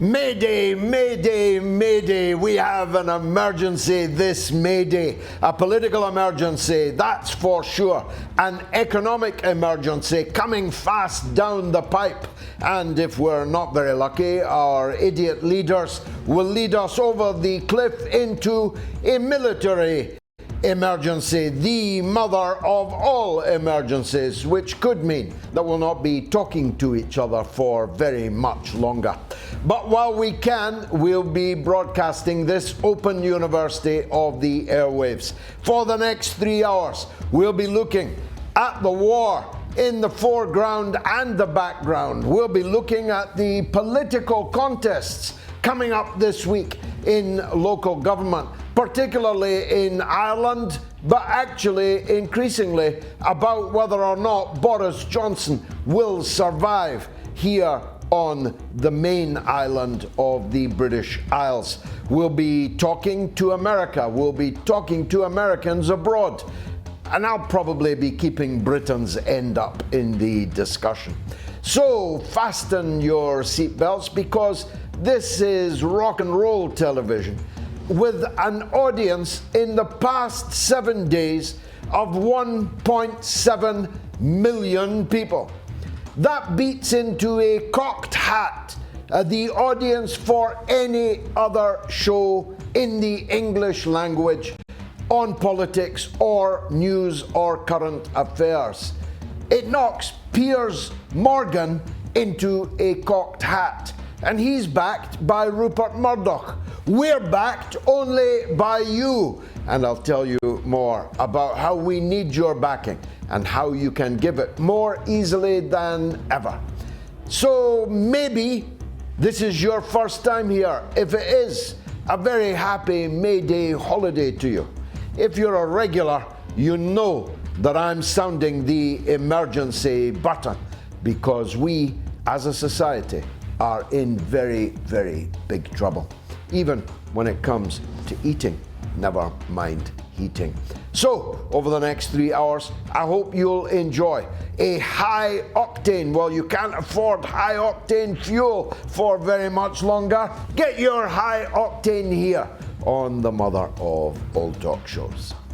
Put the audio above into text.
Mayday, Mayday, Mayday. We have an emergency this Mayday. A political emergency, that's for sure. An economic emergency coming fast down the pipe. And if we're not very lucky, our idiot leaders will lead us over the cliff into a military emergency, the mother of all emergencies, which could mean that we'll not be talking to each other for very much longer. But while we can, we'll be broadcasting this Open University of the airwaves. For the next 3 hours, we'll be looking at the war in the foreground and the background. We'll be looking at the political contests coming up this week in local government, particularly in Ireland, but actually increasingly about whether or not Boris Johnson will survive here on the main island of the British Isles. We'll be talking to America. We'll be talking to Americans abroad. And I'll probably be keeping Britain's end up in the discussion. So fasten your seatbelts, because this is rock and roll television with an audience in the past 7 days of 1.7 million people. That beats into a cocked hat the audience for any other show in the English language on politics or news or current affairs. It knocks Piers Morgan into a cocked hat, and he's backed by Rupert Murdoch. We're backed only by you, and I'll tell you more about how we need your backing and how you can give it more easily than ever. So maybe this is your first time here. If it is, a very happy May Day holiday to you. If you're a regular, you know that I'm sounding the emergency button, because we as a society are in very, very big trouble, even when it comes to eating, never mind heating. So, over the next 3 hours, I hope you'll enjoy a high octane. Well, you can't afford high octane fuel for very much longer. Get your high octane here on the mother of all talk shows.